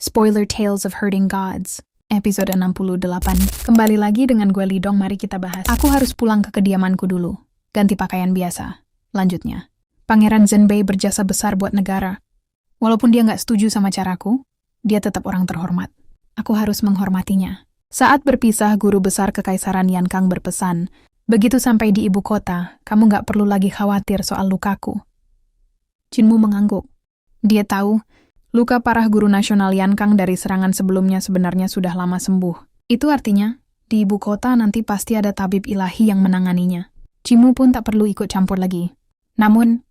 Spoiler Tales of Hurting Gods, episode 68. Kembali lagi dengan gue Lidong, mari kita bahas. Aku harus pulang ke kediamanku dulu. Ganti pakaian biasa. Lanjutnya, Pangeran Zhenbei berjasa besar buat negara. Walaupun dia nggak setuju sama caraku, dia tetap orang terhormat. Aku harus menghormatinya. Saat berpisah, guru besar Kekaisaran Yankang berpesan, begitu sampai di ibu kota, kamu nggak perlu lagi khawatir soal lukaku. Jinmu mengangguk. Dia tahu, luka parah guru nasional Yankang dari serangan sebelumnya sebenarnya sudah lama sembuh. Itu artinya, di ibu kota nanti pasti ada tabib ilahi yang menanganinya. Jinmu pun tak perlu ikut campur lagi. Namun,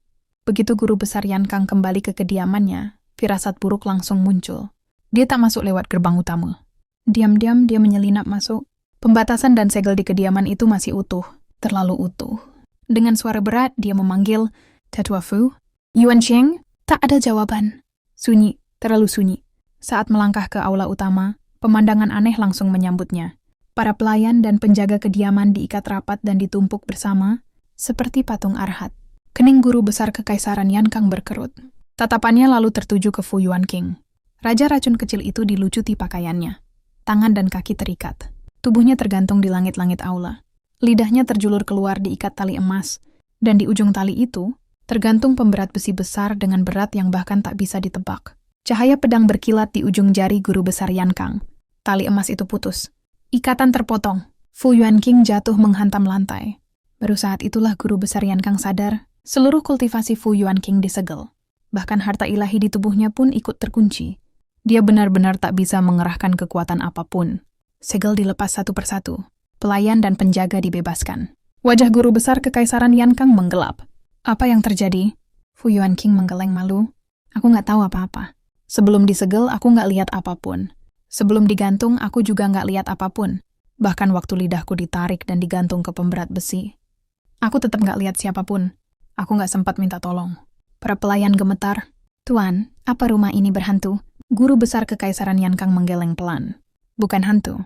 begitu guru besar Yankang kembali ke kediamannya, firasat buruk langsung muncul. Dia tak masuk lewat gerbang utama. Diam-diam dia menyelinap masuk. Pembatasan dan segel di kediaman itu masih utuh, terlalu utuh. Dengan suara berat, dia memanggil, Tetua Fu, Yuan Cheng, tak ada jawaban. Sunyi, terlalu sunyi. Saat melangkah ke aula utama, pemandangan aneh langsung menyambutnya. Para pelayan dan penjaga kediaman diikat rapat dan ditumpuk bersama, seperti patung Arhat. Kening guru besar Kekaisaran Yankang berkerut. Tatapannya lalu tertuju ke Fu Yuanqing. Raja racun kecil itu dilucuti pakaiannya. Tangan dan kaki terikat. Tubuhnya tergantung di langit-langit aula. Lidahnya terjulur keluar diikat tali emas, dan di ujung tali itu, tergantung pemberat besi besar dengan berat yang bahkan tak bisa ditebak. Cahaya pedang berkilat di ujung jari guru besar Yankang. Tali emas itu putus. Ikatan terpotong. Fu Yuanqing jatuh menghantam lantai. Baru saat itulah guru besar Yankang sadar, seluruh kultivasi Fu Yuanqing disegel. Bahkan harta ilahi di tubuhnya pun ikut terkunci. Dia benar-benar tak bisa mengerahkan kekuatan apapun. Segel dilepas satu persatu. Pelayan dan penjaga dibebaskan. Wajah guru besar Kekaisaran Yankang menggelap. Apa yang terjadi? Fu Yuanqing menggeleng malu. Aku nggak tahu apa-apa. Sebelum disegel, aku nggak lihat apapun. Sebelum digantung, aku juga nggak lihat apapun. Bahkan waktu lidahku ditarik dan digantung ke pemberat besi. Aku tetap nggak lihat siapapun. Aku nggak sempat minta tolong. Para pelayan gemetar. Tuan, apa rumah ini berhantu? Guru besar Kekaisaran Yankang menggeleng pelan. Bukan hantu.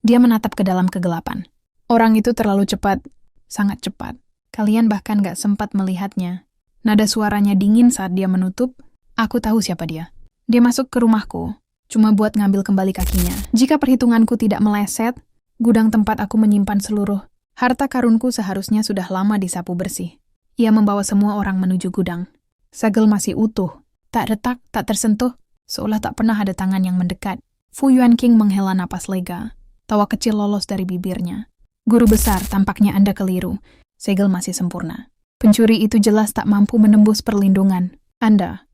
Dia menatap ke dalam kegelapan. Orang itu terlalu cepat. Sangat cepat. Kalian bahkan gak sempat melihatnya. Nada suaranya dingin saat dia menutup. Aku tahu siapa dia. Dia masuk ke rumahku, cuma buat ngambil kembali kakinya. Jika perhitunganku tidak meleset, gudang tempat aku menyimpan seluruh harta karunku seharusnya sudah lama disapu bersih. Ia membawa semua orang menuju gudang. Segel masih utuh, tak retak, tak tersentuh, seolah tak pernah ada tangan yang mendekat. Fu Yuanqing menghela napas lega. Tawa kecil lolos dari bibirnya. Guru besar, tampaknya Anda keliru. Segel masih sempurna. Pencuri itu jelas tak mampu menembus perlindungan. Anda,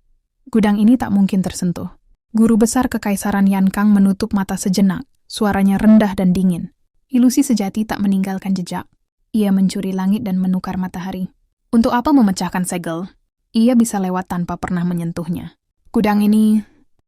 gudang ini tak mungkin tersentuh. Guru besar Kekaisaran Yankang menutup mata sejenak. Suaranya rendah dan dingin. Ilusi sejati tak meninggalkan jejak. Ia mencuri langit dan menukar matahari. Untuk apa memecahkan segel? Ia bisa lewat tanpa pernah menyentuhnya. Gudang ini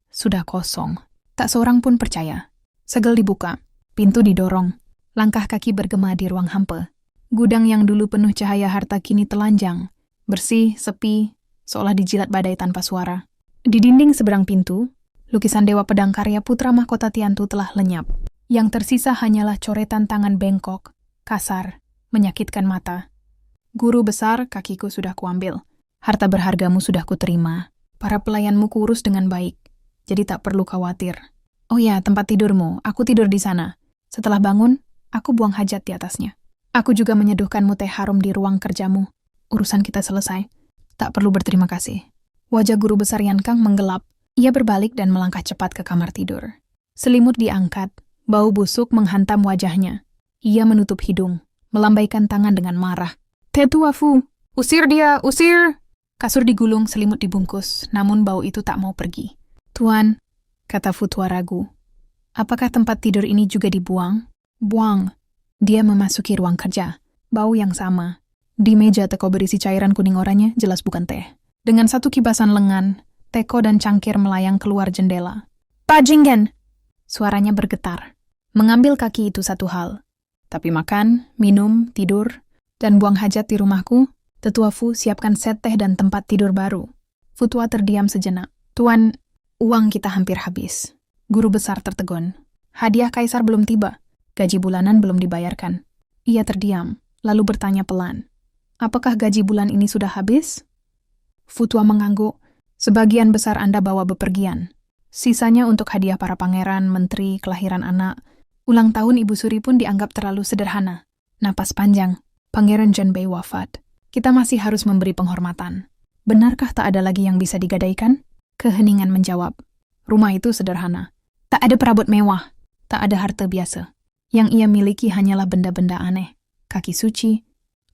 sudah kosong. Tak seorang pun percaya. Segel dibuka. Pintu didorong. Langkah kaki bergema di ruang hampa. Gudang yang dulu penuh cahaya harta kini telanjang, bersih, sepi, seolah dijilat badai tanpa suara. Di dinding seberang pintu, lukisan Dewa Pedang karya Putra Mahkota Tiantu telah lenyap. Yang tersisa hanyalah coretan tangan bengkok, kasar, menyakitkan mata. Guru besar, kakiku sudah kuambil. Harta berhargamu sudah kuterima. Para pelayanmu kurus dengan baik, jadi tak perlu khawatir. Oh ya, tempat tidurmu, aku tidur di sana. Setelah bangun, aku buang hajat di atasnya. Aku juga menyeduhkanmu teh harum di ruang kerjamu. Urusan kita selesai. Tak perlu berterima kasih. Wajah guru besar Yankang menggelap. Ia berbalik dan melangkah cepat ke kamar tidur. Selimut diangkat. Bau busuk menghantam wajahnya. Ia menutup hidung, melambaikan tangan dengan marah. Tetua Fu, usir dia, usir! Kasur digulung, selimut dibungkus, namun bau itu tak mau pergi. Tuan, kata Fu tua ragu. Apakah tempat tidur ini juga dibuang? Buang. Dia memasuki ruang kerja. Bau yang sama. Di meja teko berisi cairan kuning oranye, jelas bukan teh. Dengan satu kibasan lengan, teko dan cangkir melayang keluar jendela. Pak Jinggen! Suaranya bergetar. Mengambil kaki itu satu hal. Tapi makan, minum, tidur, dan buang hajat di rumahku, Tetua Fu siapkan set teh dan tempat tidur baru. Fu tua terdiam sejenak. Tuan, uang kita hampir habis. Guru besar tertegun. Hadiah kaisar belum tiba. Gaji bulanan belum dibayarkan. Ia terdiam, lalu bertanya pelan. Apakah gaji bulan ini sudah habis? Fu tua mengangguk. Sebagian besar Anda bawa bepergian. Sisanya untuk hadiah para pangeran, menteri, kelahiran anak. Ulang tahun Ibu Suri pun dianggap terlalu sederhana. Napas panjang, Pangeran Zhenbei wafat. Kita masih harus memberi penghormatan. Benarkah tak ada lagi yang bisa digadaikan? Keheningan menjawab. Rumah itu sederhana. Tak ada perabot mewah. Tak ada harta biasa. Yang ia miliki hanyalah benda-benda aneh. Kaki suci,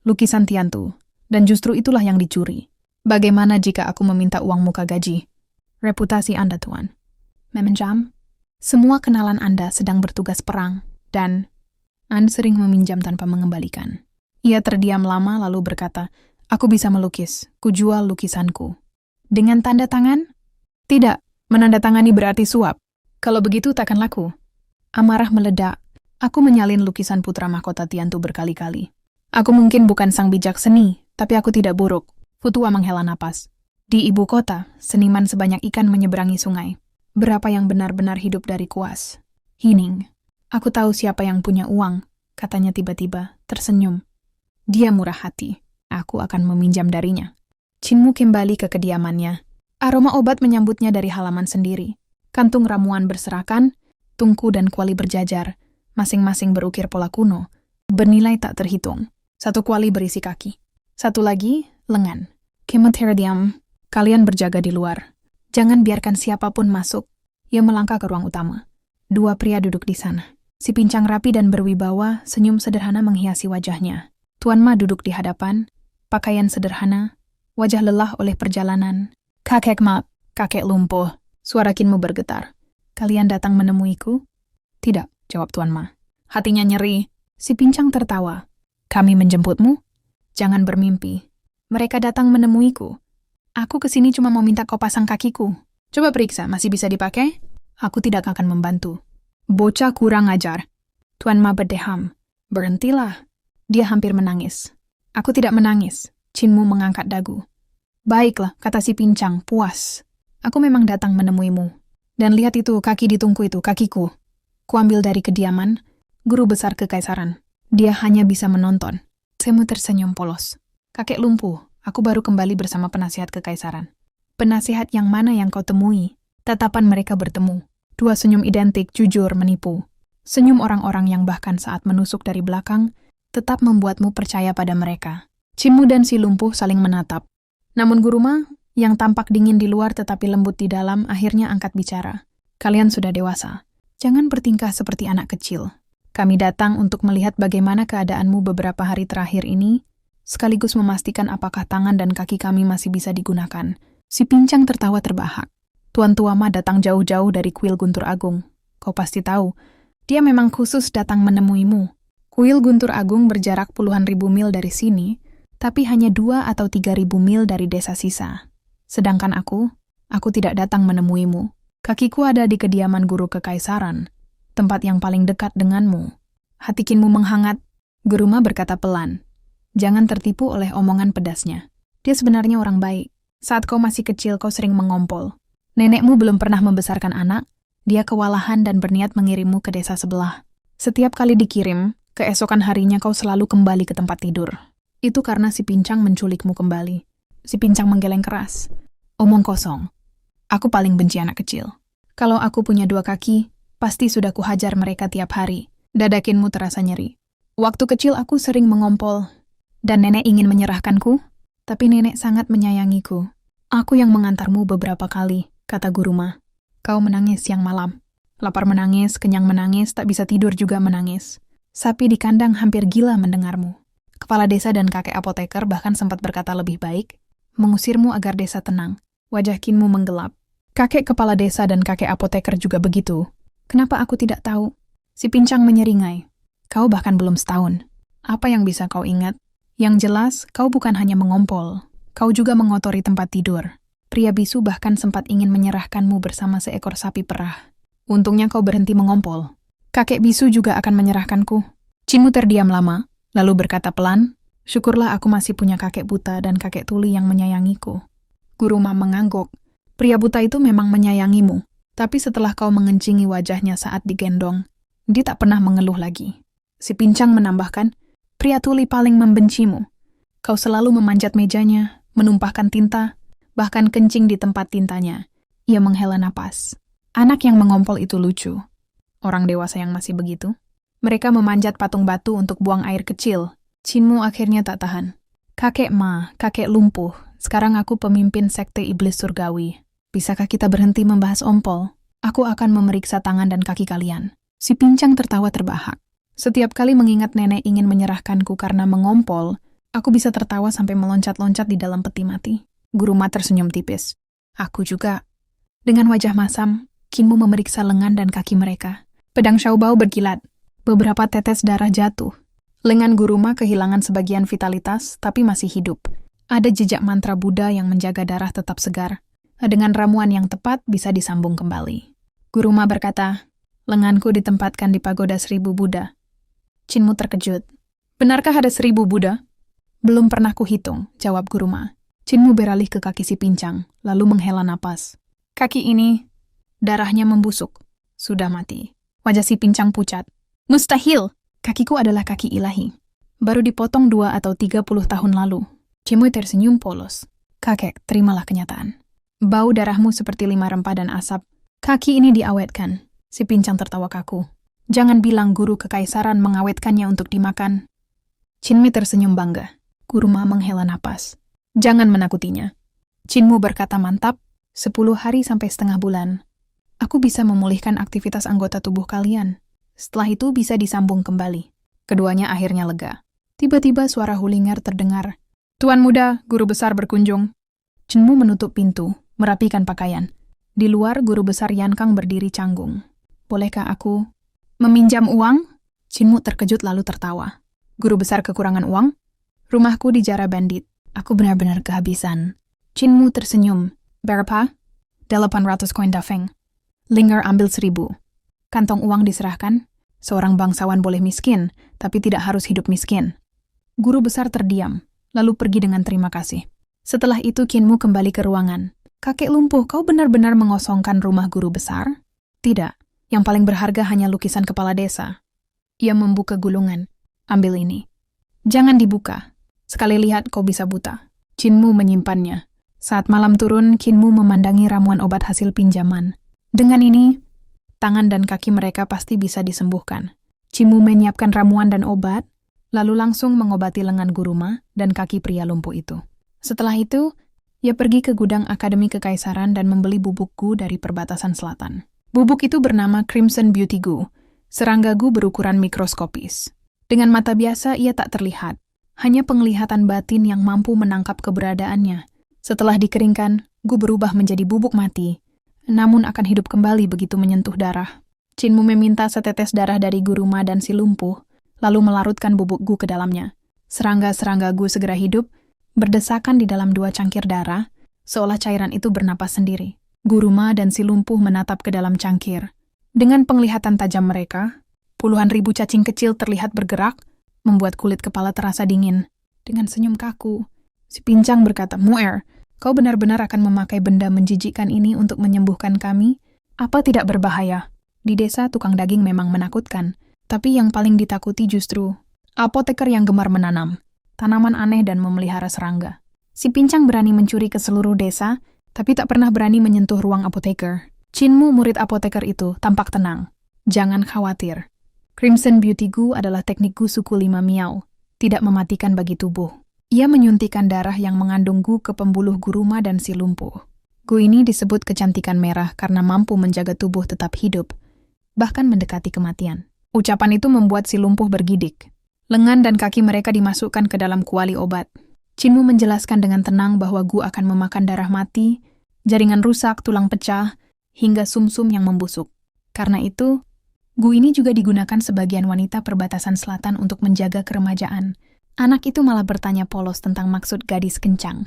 lukisan Tiantu. Dan justru itulah yang dicuri. Bagaimana jika aku meminta uang muka gaji? Reputasi Anda, Tuan. Meminjam? Semua kenalan Anda sedang bertugas perang, dan Anda sering meminjam tanpa mengembalikan. Ia terdiam lama lalu berkata, aku bisa melukis, kujual lukisanku. Dengan tanda tangan? Tidak, menandatangani berarti suap. Kalau begitu takkan laku. Amarah meledak, aku menyalin lukisan putra mahkota Tiantu berkali-kali. Aku mungkin bukan sang bijak seni, tapi aku tidak buruk. Futua menghela napas. Di ibu kota, seniman sebanyak ikan menyeberangi sungai. Berapa yang benar-benar hidup dari kuas? Hining. Aku tahu siapa yang punya uang, katanya tiba-tiba, tersenyum. Dia murah hati. Aku akan meminjam darinya. Chinmu kembali ke kediamannya. Aroma obat menyambutnya dari halaman sendiri. Kantung ramuan berserakan, tungku dan kuali berjajar, masing-masing berukir pola kuno, bernilai tak terhitung. Satu kuali berisi kaki. Satu lagi, lengan. Kemoterdiam, kalian berjaga di luar. Jangan biarkan siapapun masuk. Ia melangkah ke ruang utama. Dua pria duduk di sana. Si pincang rapi dan berwibawa, senyum sederhana menghiasi wajahnya. Tuan Ma duduk di hadapan, pakaian sederhana, wajah lelah oleh perjalanan. Kakek Ma, kakek lumpuh. Suara Kinmu bergetar. Kalian datang menemuiku? Tidak, jawab Tuan Ma. Hatinya nyeri. Si pincang tertawa. Kami menjemputmu? Jangan bermimpi. Mereka datang menemuiku. Aku kesini cuma mau minta kau pasang kakiku. Coba periksa, masih bisa dipakai? Aku tidak akan membantu. Bocah kurang ajar. Tuan Ma berdeham. Berhentilah. Dia hampir menangis. Aku tidak menangis. Chinmu mengangkat dagu. Baiklah, kata si pincang, puas. Aku memang datang menemuimu. Dan lihat itu, kaki di tungku itu, kakiku. Kuambil dari kediaman, guru besar kekaisaran. Dia hanya bisa menonton. Semu tersenyum polos. Kakek lumpuh. Aku baru kembali bersama penasihat kekaisaran. Penasihat yang mana yang kau temui? Tatapan mereka bertemu. Dua senyum identik, jujur, menipu. Senyum orang-orang yang bahkan saat menusuk dari belakang, tetap membuatmu percaya pada mereka. Chinmu dan si lumpuh saling menatap. Namun Guru Ma, yang tampak dingin di luar tetapi lembut di dalam, akhirnya angkat bicara. Kalian sudah dewasa. Jangan bertingkah seperti anak kecil. Kami datang untuk melihat bagaimana keadaanmu beberapa hari terakhir ini, sekaligus memastikan apakah tangan dan kaki kami masih bisa digunakan. Si pincang tertawa terbahak. Tuan Tua Ma datang jauh-jauh dari kuil Guntur Agung. Kau pasti tahu, dia memang khusus datang menemuimu. Kuil Guntur Agung berjarak puluhan ribu mil dari sini, tapi hanya 2 atau 3.000 mil dari desa sisa. Sedangkan aku tidak datang menemuimu. Kakiku ada di kediaman guru kekaisaran, tempat yang paling dekat denganmu. Hati Kinmu menghangat. Guru Ma berkata pelan. Jangan tertipu oleh omongan pedasnya. Dia sebenarnya orang baik. Saat kau masih kecil, kau sering mengompol. Nenekmu belum pernah membesarkan anak. Dia kewalahan dan berniat mengirimmu ke desa sebelah. Setiap kali dikirim, keesokan harinya kau selalu kembali ke tempat tidur. Itu karena si pincang menculikmu kembali. Si pincang menggeleng keras. Omong kosong. Aku paling benci anak kecil. Kalau aku punya 2 kaki, pasti sudah kuhajar mereka tiap hari. Dada Kinmu terasa nyeri. Waktu kecil aku sering mengompol. Dan nenek ingin menyerahkanku, tapi nenek sangat menyayangiku. Aku yang mengantarmu beberapa kali, kata Guru Ma. Kau menangis siang malam. Lapar menangis, kenyang menangis, tak bisa tidur juga menangis. Sapi di kandang hampir gila mendengarmu. Kepala desa dan kakek apoteker bahkan sempat berkata lebih baik, mengusirmu agar desa tenang. Wajah Kinmu menggelap. Kakek kepala desa dan kakek apoteker juga begitu. Kenapa aku tidak tahu? Si pincang menyeringai. Kau bahkan belum setahun. Apa yang bisa kau ingat? Yang jelas, kau bukan hanya mengompol. Kau juga mengotori tempat tidur. Pria bisu bahkan sempat ingin menyerahkanmu bersama seekor sapi perah. Untungnya kau berhenti mengompol. Kakek bisu juga akan menyerahkanku. Chinmu terdiam lama, lalu berkata pelan, syukurlah aku masih punya kakek buta dan kakek tuli yang menyayangiku. Guru Ma mengangguk. Pria buta itu memang menyayangimu, tapi setelah kau mengencingi wajahnya saat digendong, dia tak pernah mengeluh lagi. Si pincang menambahkan, pria tuli paling membencimu. Kau selalu memanjat mejanya, menumpahkan tinta, bahkan kencing di tempat tintanya. Ia menghela napas. Anak yang mengompol itu lucu. Orang dewasa yang masih begitu. Mereka memanjat patung batu untuk buang air kecil. Chinmu akhirnya tak tahan. Kakek Ma, kakek lumpuh. Sekarang aku pemimpin sekte iblis surgawi. Bisakah kita berhenti membahas ompol? Aku akan memeriksa tangan dan kaki kalian. Si pincang tertawa terbahak. Setiap kali mengingat nenek ingin menyerahkanku karena mengompol, aku bisa tertawa sampai meloncat-loncat di dalam peti mati. Guru Ma tersenyum tipis. Aku juga. Dengan wajah masam, Chinmu memeriksa lengan dan kaki mereka. Pedang Xiaobao berkilat. Beberapa tetes darah jatuh. Lengan Guru Ma kehilangan sebagian vitalitas, tapi masih hidup. Ada jejak mantra Buddha yang menjaga darah tetap segar. Dengan ramuan yang tepat bisa disambung kembali. Guru Ma berkata, lenganku ditempatkan di pagoda 1000 Buddha. Chinmu terkejut. Benarkah ada 1000 Buddha? Belum pernah kuhitung, jawab Guru Ma. Chinmu beralih ke kaki si pincang, lalu menghela napas. Kaki ini, darahnya membusuk. Sudah mati. Wajah si pincang pucat. Mustahil! Kakiku adalah kaki ilahi. Baru dipotong 2 atau 30 tahun lalu. Chinmu tersenyum polos. Kakek, terimalah kenyataan. Bau darahmu seperti 5 rempah dan asap. Kaki ini diawetkan. Si pincang tertawa kaku. Jangan bilang guru kekaisaran mengawetkannya untuk dimakan. Chinmu tersenyum bangga. Guru Ma menghela napas. Jangan menakutinya. Chinmu berkata mantap, 10 hari sampai setengah bulan. Aku bisa memulihkan aktivitas anggota tubuh kalian. Setelah itu bisa disambung kembali. Keduanya akhirnya lega. Tiba-tiba suara Hulinger terdengar. Tuan muda, guru besar berkunjung. Chinmu menutup pintu, merapikan pakaian. Di luar, guru besar Yankang berdiri canggung. Bolehkah aku meminjam uang? Chinmu terkejut lalu tertawa. Guru besar kekurangan uang? Rumahku dijara bandit. Aku benar-benar kehabisan. Chinmu tersenyum. Berapa? 800 koin dafeng. Linger ambil 1000. Kantong uang diserahkan. Seorang bangsawan boleh miskin, tapi tidak harus hidup miskin. Guru besar terdiam, lalu pergi dengan terima kasih. Setelah itu Chinmu kembali ke ruangan. Kakek lumpuh, kau benar-benar mengosongkan rumah guru besar? Tidak, yang paling berharga hanya lukisan kepala desa. Ia membuka gulungan. Ambil ini. Jangan dibuka. Sekali lihat kau bisa buta. Chinmu menyimpannya. Saat malam turun, Chinmu memandangi ramuan obat hasil pinjaman. Dengan ini, tangan dan kaki mereka pasti bisa disembuhkan. Chinmu menyiapkan ramuan dan obat, lalu langsung mengobati lengan Guru Ma dan kaki pria lumpuh itu. Setelah itu, ia pergi ke gudang Akademi Kekaisaran dan membeli bubuk gu dari perbatasan selatan. Bubuk itu bernama Crimson Beauty Gu, serangga gu berukuran mikroskopis. Dengan mata biasa ia tak terlihat, hanya penglihatan batin yang mampu menangkap keberadaannya. Setelah dikeringkan, gu berubah menjadi bubuk mati, namun akan hidup kembali begitu menyentuh darah. Chinmu meminta setetes darah dari Guru Ma dan si lumpuh, lalu melarutkan bubuk gu ke dalamnya. Serangga-serangga gu segera hidup, berdesakan di dalam 2 cangkir darah, seolah cairan itu bernapas sendiri. Guru Ma dan si lumpuh menatap ke dalam cangkir. Dengan penglihatan tajam mereka, puluhan ribu cacing kecil terlihat bergerak, membuat kulit kepala terasa dingin. Dengan senyum kaku, si pincang berkata, Mu'er, kau benar-benar akan memakai benda menjijikkan ini untuk menyembuhkan kami? Apa tidak berbahaya? Di desa tukang daging memang menakutkan, tapi yang paling ditakuti justru apoteker yang gemar menanam tanaman aneh dan memelihara serangga. Si pincang berani mencuri ke seluruh desa, tapi tak pernah berani menyentuh ruang apoteker. Chinmu, murid apoteker itu, tampak tenang. Jangan khawatir. Crimson Beauty Gu adalah teknik gu suku 5 miao, tidak mematikan bagi tubuh. Ia menyuntikkan darah yang mengandung gu ke pembuluh Guru Ma dan si lumpuh. Gu ini disebut kecantikan merah karena mampu menjaga tubuh tetap hidup, bahkan mendekati kematian. Ucapan itu membuat si lumpuh bergidik. Lengan dan kaki mereka dimasukkan ke dalam kuali obat. Chinmu menjelaskan dengan tenang bahwa gu akan memakan darah mati, jaringan rusak, tulang pecah, hingga sumsum yang membusuk. Karena itu, gu ini juga digunakan sebagian wanita perbatasan selatan untuk menjaga keremajaan. Anak itu malah bertanya polos tentang maksud gadis kencang,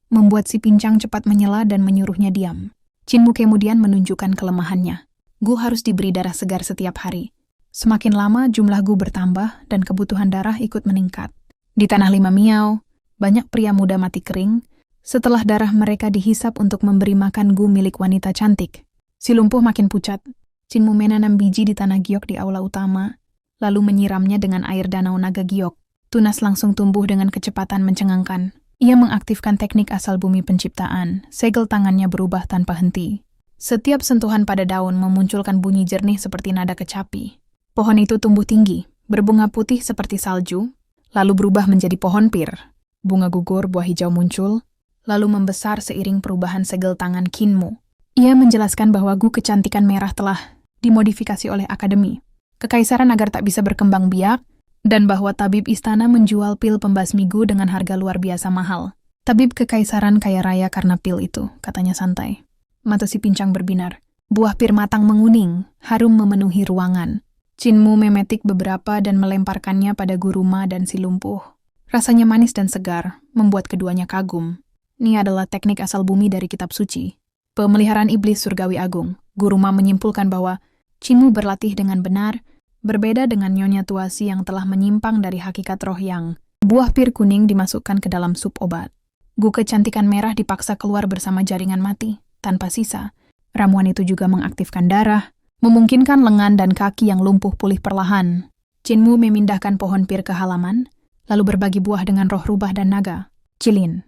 membuat si pincang cepat menyela dan menyuruhnya diam. Chinmu kemudian menunjukkan kelemahannya. Gu harus diberi darah segar setiap hari. Semakin lama jumlah gu bertambah dan kebutuhan darah ikut meningkat. Di tanah 5 miao, banyak pria muda mati kering setelah darah mereka dihisap untuk memberi makan gu milik wanita cantik. Si lumpuh makin pucat. Chinmu menanam biji di tanah giok di aula utama, lalu menyiramnya dengan air danau naga giok. Tunas langsung tumbuh dengan kecepatan mencengangkan. Ia mengaktifkan teknik asal bumi penciptaan. Segel tangannya berubah tanpa henti. Setiap sentuhan pada daun memunculkan bunyi jernih seperti nada kecapi. Pohon itu tumbuh tinggi, berbunga putih seperti salju, lalu berubah menjadi pohon pir. Bunga gugur, buah hijau muncul, lalu membesar seiring perubahan segel tangan Kinmu. Ia menjelaskan bahwa gu kecantikan merah telah dimodifikasi oleh akademi kekaisaran agar tak bisa berkembang biak, dan bahwa tabib istana menjual pil pembasmi gu dengan harga luar biasa mahal. Tabib kekaisaran kaya raya karena pil itu, katanya santai. Mata si pincang berbinar. Buah pir matang menguning, harum memenuhi ruangan. Kinmu memetik beberapa dan melemparkannya pada Guruma dan si lumpuh. Rasanya manis dan segar, membuat keduanya kagum. Ini adalah teknik asal bumi dari kitab suci. Pemeliharaan iblis surgawi agung. Guruma menyimpulkan bahwa Kinmu berlatih dengan benar, berbeda dengan Nyonya Tuasi yang telah menyimpang dari hakikat roh yang. Buah pir kuning dimasukkan ke dalam sup obat. Gu kecantikan merah dipaksa keluar bersama jaringan mati, tanpa sisa. Ramuan itu juga mengaktifkan darah, memungkinkan lengan dan kaki yang lumpuh pulih perlahan. Kinmu memindahkan pohon pir ke halaman, lalu berbagi buah dengan roh rubah dan naga. Kilin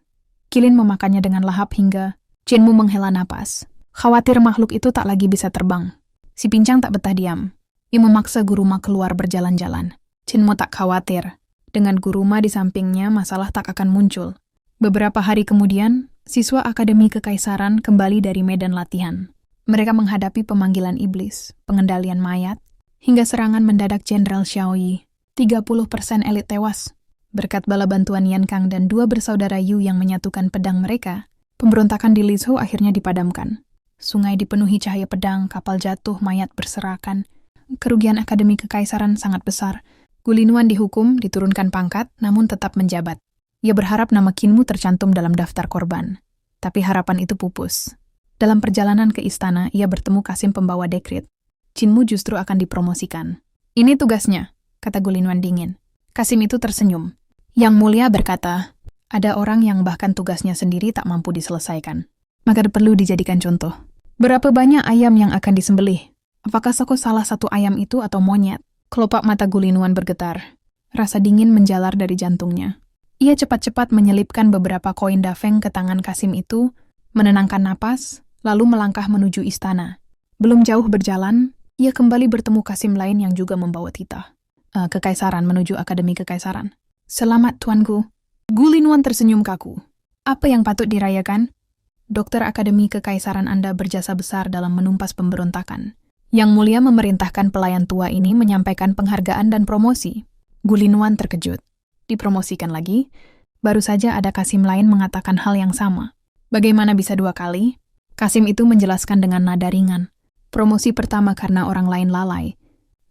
memakannya dengan lahap hingga Kinmu menghela napas. Khawatir makhluk itu tak lagi bisa terbang. Si pincang tak betah diam. Ia memaksa Guruma keluar berjalan-jalan. Kinmu tak khawatir. Dengan Guruma di sampingnya, masalah tak akan muncul. Beberapa hari kemudian, siswa Akademi Kekaisaran kembali dari medan latihan. Mereka menghadapi pemanggilan iblis, pengendalian mayat, hingga serangan mendadak Jenderal Xiaoyi. 30% elit tewas. Berkat bala bantuan Yan Kang dan 2 bersaudara Yu yang menyatukan pedang mereka, pemberontakan di Lizhou akhirnya dipadamkan. Sungai dipenuhi cahaya pedang, kapal jatuh, mayat berserakan. Kerugian Akademi Kekaisaran sangat besar. Gu Linwan dihukum, diturunkan pangkat, namun tetap menjabat. Ia berharap nama Kinmu tercantum dalam daftar korban. Tapi harapan itu pupus. Dalam perjalanan ke istana, ia bertemu Kasim pembawa dekrit. Kinmu justru akan dipromosikan. Ini tugasnya, kata Gu Linwan dingin. Kasim itu tersenyum. Yang Mulia berkata, ada orang yang bahkan tugasnya sendiri tak mampu diselesaikan. Maka perlu dijadikan contoh. Berapa banyak ayam yang akan disembelih? Apakah Soko salah satu ayam itu atau monyet? Kelopak mata Gu Linwan bergetar. Rasa dingin menjalar dari jantungnya. Ia cepat-cepat menyelipkan beberapa koin dafeng ke tangan Kasim itu, menenangkan napas, lalu melangkah menuju istana. Belum jauh berjalan, ia kembali bertemu Kasim lain yang juga membawa titah. Kekaisaran menuju Akademi Kekaisaran. Selamat, Tuanku. Gu Linwan tersenyum kaku. Apa yang patut dirayakan? Dokter Akademi Kekaisaran Anda berjasa besar dalam menumpas pemberontakan. Yang Mulia memerintahkan pelayan tua ini menyampaikan penghargaan dan promosi. Gu Linwan terkejut. Dipromosikan lagi? Baru saja ada Kasim lain mengatakan hal yang sama. Bagaimana bisa 2 kali? Kasim itu menjelaskan dengan nada ringan. Promosi pertama karena orang lain lalai.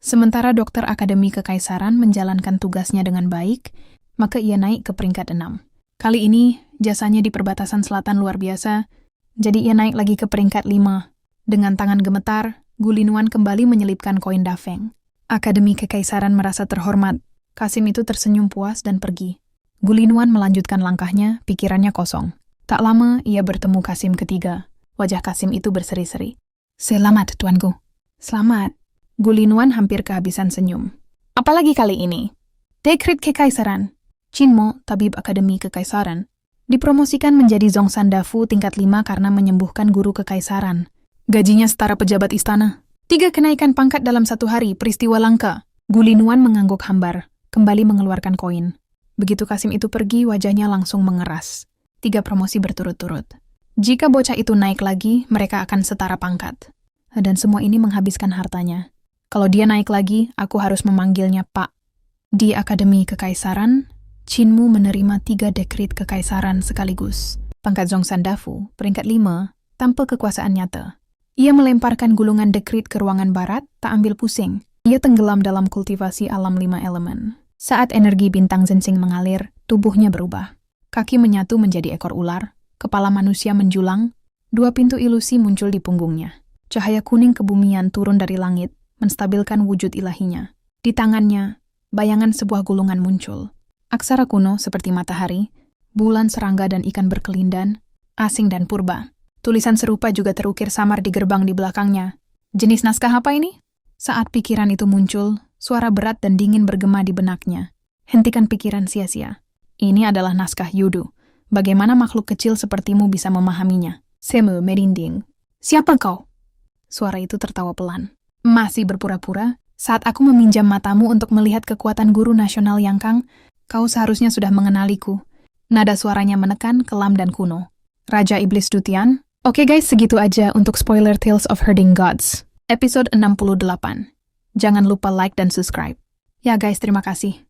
Sementara dokter Akademi Kekaisaran menjalankan tugasnya dengan baik, maka ia naik ke peringkat 6. Kali ini, jasanya di perbatasan selatan luar biasa, jadi ia naik lagi ke peringkat 5. Dengan tangan gemetar, Gu Linwan kembali menyelipkan koin dafeng. Akademi Kekaisaran merasa terhormat. Kasim itu tersenyum puas dan pergi. Gu Linwan melanjutkan langkahnya, pikirannya kosong. Tak lama, ia bertemu Kasim ketiga. Wajah Kasim itu berseri-seri. Selamat, Tuanku. Selamat. Gu Linwan hampir kehabisan senyum. Apalagi kali ini? Dekrit Kekaisaran. Kinmu, tabib Akademi Kekaisaran, dipromosikan menjadi Zhongshan Dafu tingkat 5 karena menyembuhkan guru kekaisaran. Gajinya setara pejabat istana. 3 kenaikan pangkat dalam 1 hari, peristiwa langka. Gu Linwan mengangguk hambar, kembali mengeluarkan koin. Begitu Kasim itu pergi, wajahnya langsung mengeras. 3 promosi berturut-turut. Jika bocah itu naik lagi, mereka akan setara pangkat. Dan semua ini menghabiskan hartanya. Kalau dia naik lagi, aku harus memanggilnya Pak. Di Akademi Kekaisaran, Kinmu menerima 3 dekrit kekaisaran sekaligus. Pangkat Zhongshan Dafu, peringkat 5, tanpa kekuasaan nyata. Ia melemparkan gulungan dekrit ke ruangan barat, tak ambil pusing. Ia tenggelam dalam kultivasi alam 5 elemen. Saat energi bintang Zensing mengalir, tubuhnya berubah. Kaki menyatu menjadi ekor ular, kepala manusia menjulang, 2 pintu ilusi muncul di punggungnya. Cahaya kuning kebumian turun dari langit, menstabilkan wujud ilahinya. Di tangannya, bayangan sebuah gulungan muncul. Aksara kuno seperti matahari, bulan, serangga, dan ikan berkelindan, asing dan purba. Tulisan serupa juga terukir samar di gerbang di belakangnya. Jenis naskah apa ini? Saat pikiran itu muncul, suara berat dan dingin bergema di benaknya. Hentikan pikiran sia-sia. Ini adalah naskah Yudu. Bagaimana makhluk kecil sepertimu bisa memahaminya? Semu merinding. Siapa kau? Suara itu tertawa pelan. Masih berpura-pura? Saat aku meminjam matamu untuk melihat kekuatan guru nasional Yang Kang, kau seharusnya sudah mengenaliku. Nada suaranya menekan, kelam dan kuno. Raja Iblis Dutian? Oke guys, segitu aja untuk spoiler Tales of Herding Gods. Episode 68. Jangan lupa like dan subscribe. Ya guys, terima kasih.